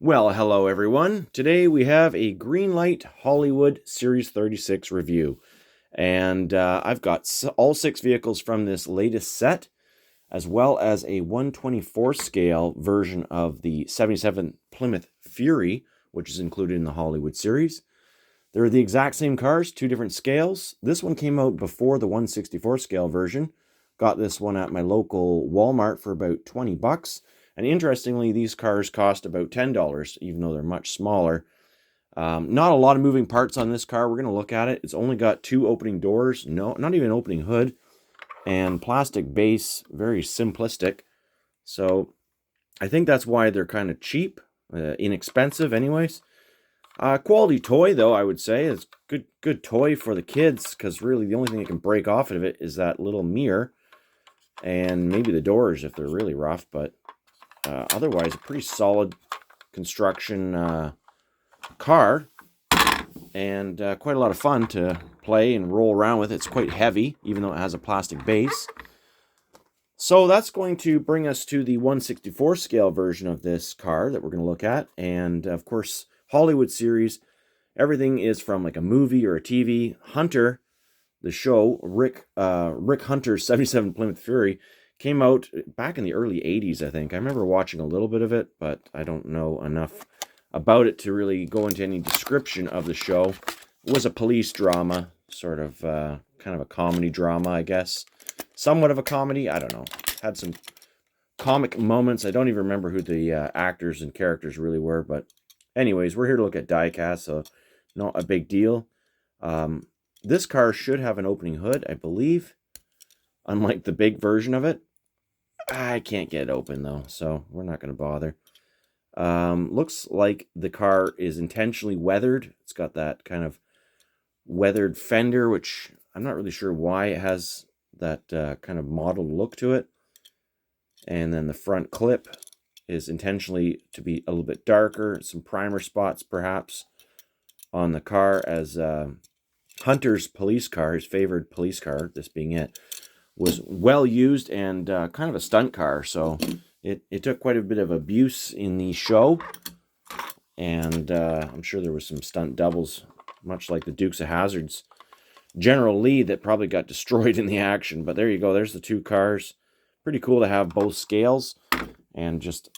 Well, hello everyone. Today we have a Greenlight Hollywood Series 36 review. And I've got all 6 vehicles from this latest set, as well as a 124 scale version of the 77 Plymouth Fury, which is included in the Hollywood series. They're the exact same cars, 2 different scales. This one came out before the 164 scale version. Got this one at my local Walmart for about 20 bucks. And interestingly, these cars cost about $10, even though they're much smaller. Not a lot of moving parts on this car. We're going to look at it. It's only got 2 opening doors, no, not even an opening hood, and plastic base, very simplistic. So I think that's why they're kind of cheap, inexpensive anyways. Quality toy, though, I would say. It's good toy for the kids, because really the only thing that can break off of it is that little mirror, and maybe the doors if they're really rough, but otherwise, a pretty solid construction car, and quite a lot of fun to play and roll around with. It's quite heavy, even though it has a plastic base. So that's going to bring us to the 164 scale version of this car that we're going to look at. And of course, Hollywood series, everything is from like a movie or a TV. Hunter, the show, Rick Hunter's 77 Plymouth Fury, came out back in the early 80s, I think. I remember watching a little bit of it, but I don't know enough about it to really go into any description of the show. It was a police drama, sort of kind of a comedy drama, I guess. Somewhat of a comedy, I don't know. Had some comic moments. I don't even remember who the actors and characters really were, but anyways, we're here to look at diecast, so not a big deal. This car should have an opening hood, I believe, unlike the big version of it. I can't get it open, though, so we're not going to bother. Looks like the car is intentionally weathered. It's got that kind of weathered fender, which I'm not really sure why it has that kind of mottled look to it. And then the front clip is intentionally to be a little bit darker. Some primer spots, perhaps, on the car, as Hunter's police car, his favored police car, this being it, was well used and kind of a stunt car. So it took quite a bit of abuse in the show. And I'm sure there was some stunt doubles, much like the Dukes of Hazzard's General Lee, that probably got destroyed in the action. But there you go. There's the 2 cars. Pretty cool to have both scales. And just,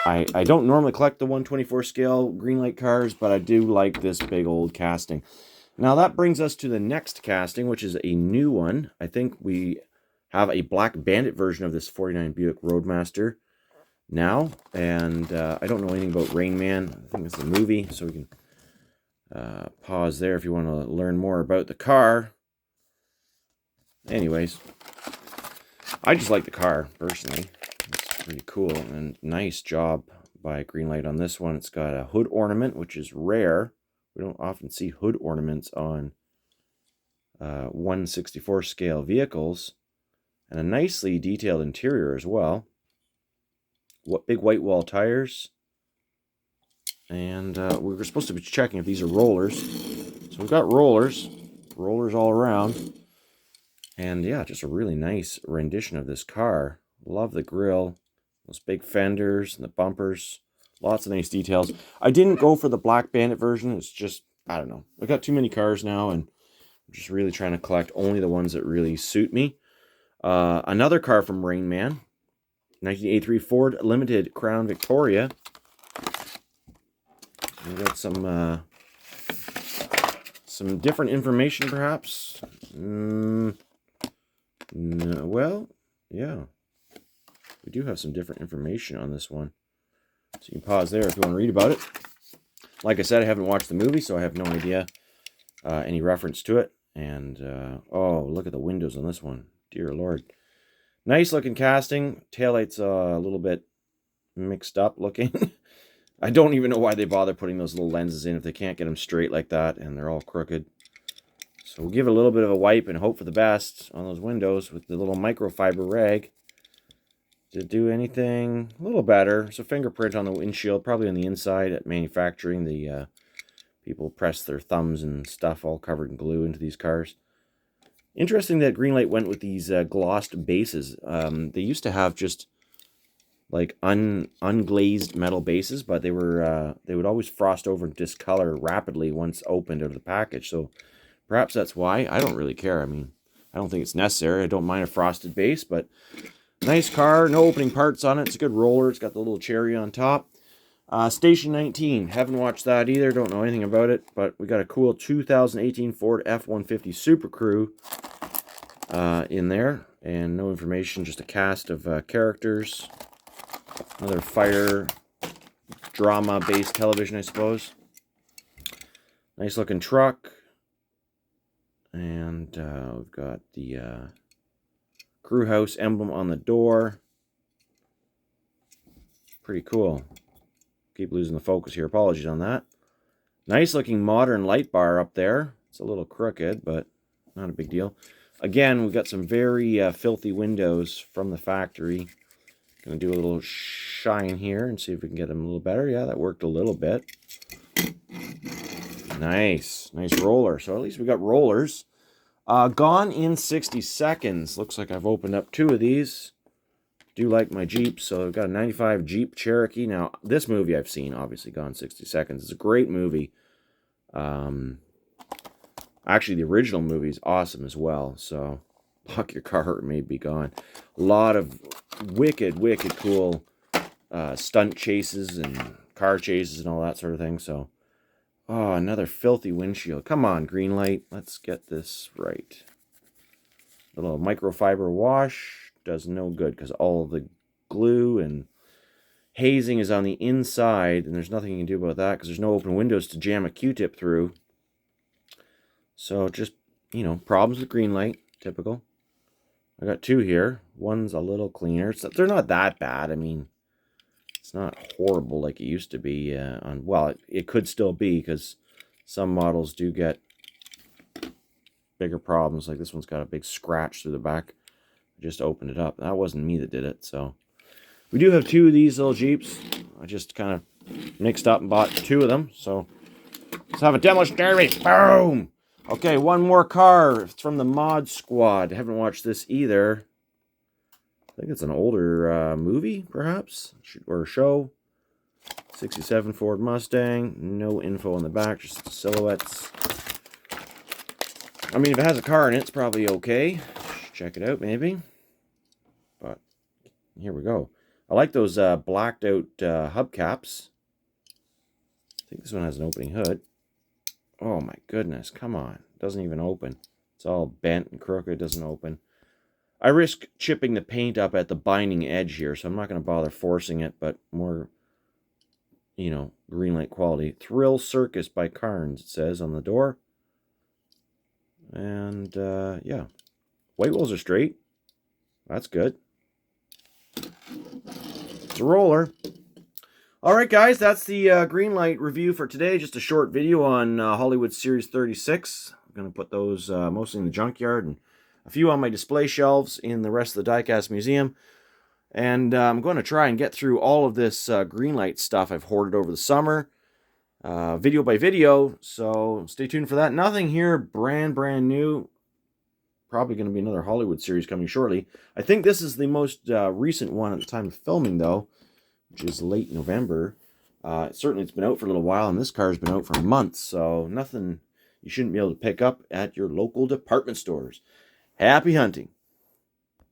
I don't normally collect the 124 scale Greenlight cars, but I do like this big old casting. Now that brings us to the next casting, which is a new one. I think we have a Black Bandit version of this 49 Buick Roadmaster now. And I don't know anything about Rainman. I think it's a movie, so we can pause there if you want to learn more about the car. Anyways, I just like the car, personally. It's pretty cool, and nice job by Greenlight on this one. It's got a hood ornament, which is rare. We don't often see hood ornaments on 164 scale vehicles. And a nicely detailed interior as well. What big white wall tires. And we were supposed to be checking if these are rollers. So we've got rollers all around. And yeah, just a really nice rendition of this car. Love the grille, those big fenders and the bumpers. Lots of nice details. I didn't go for the Black Bandit version. It's just, I don't know. I've got too many cars now, and I'm just really trying to collect only the ones that really suit me. Another car from Rainman, 1983 Ford Limited Crown Victoria. We got some different information, perhaps. No, well, yeah, we do have some different information on this one. So you can pause there if you want to read about it. Like I said, I haven't watched the movie, so I have no idea any reference to it. And oh, look at the windows on this one. Dear Lord. Nice looking casting. Taillight's a little bit mixed up looking. I don't even know why they bother putting those little lenses in if they can't get them straight like that and they're all crooked. So we'll give it a little bit of a wipe and hope for the best on those windows with the little microfiber rag. Did it do anything? A little better. So fingerprint on the windshield, probably on the inside at manufacturing. The people press their thumbs and stuff all covered in glue into these cars. Interesting that Greenlight went with these glossed bases. They used to have just like unglazed metal bases, but they would always frost over and discolor rapidly once opened out of the package. So perhaps that's why. I don't really care. I mean, I don't think it's necessary. I don't mind a frosted base, but nice car. No opening parts on it. It's a good roller. It's got the little cherry on top. Station 19. Haven't watched that either. Don't know anything about it, but we got a cool 2018 Ford F-150 SuperCrew in there, and no information, just a cast of characters. Another fire drama-based television, I suppose. Nice looking truck. And we've got the crew house emblem on the door. Pretty cool. Keep losing the focus here. Apologies on that. Nice looking modern light bar up there. It's a little crooked, but not a big deal. Again, we've got some very filthy windows from the factory. Gonna do a little shine here and see if we can get them a little better. Yeah, that worked a little bit. Nice roller. So at least we got rollers. Gone in 60 seconds. Looks like I've opened up 2 of these. Do like my Jeep. So I've got a 95 Jeep Cherokee. Now, this movie I've seen, obviously, Gone 60 Seconds. It's a great movie. Actually, the original movie is awesome as well. So, Buck Your Car Hurt May Be Gone. A lot of wicked cool stunt chases and car chases and all that sort of thing. So, oh, another filthy windshield. Come on, Greenlight. Let's get this right. A little microfiber wash does no good because all the glue and hazing is on the inside, and there's nothing you can do about that because there's no open windows to jam a Q-tip through. So just, you know, problems with Greenlight. Typical. I got 2 here. One's a little cleaner. They're not that bad. I mean, it's not horrible like it used to be. Well, it could still be because some models do get bigger problems. Like this one's got a big scratch through the back. I just opened it up. That wasn't me that did it. So we do have 2 of these little Jeeps. I just kind of mixed up and bought 2 of them. So let's have a demolition derby. Boom! Okay, one more car. It's from the Mod Squad. I haven't watched this either. I think it's an older movie, perhaps, or a show. 67 Ford Mustang. No info on the back, just the silhouettes. I mean, if it has a car in it, it's probably okay. Check it out, maybe. But here we go. I like those blacked out hubcaps. I think this one has an opening hood. Oh my goodness, come on. Doesn't even open. It's all bent and crooked, doesn't open. I risk chipping the paint up at the binding edge here, so I'm not going to bother forcing it, but more, you know, Greenlight quality. Thrill Circus by Karnes, it says on the door. And, yeah. White walls are straight. That's good. It's a roller. Alright guys, that's the Greenlight review for today. Just a short video on Hollywood Series 36. I'm going to put those mostly in the junkyard and a few on my display shelves in the rest of the diecast museum. And I'm going to try and get through all of this Greenlight stuff I've hoarded over the summer. Video by video, so stay tuned for that. Nothing here brand new. Probably going to be another Hollywood series coming shortly. I think this is the most recent one at the time of filming, though, which is late November. Certainly it's been out for a little while, and this car's been out for months, so nothing you shouldn't be able to pick up at your local department stores. Happy hunting!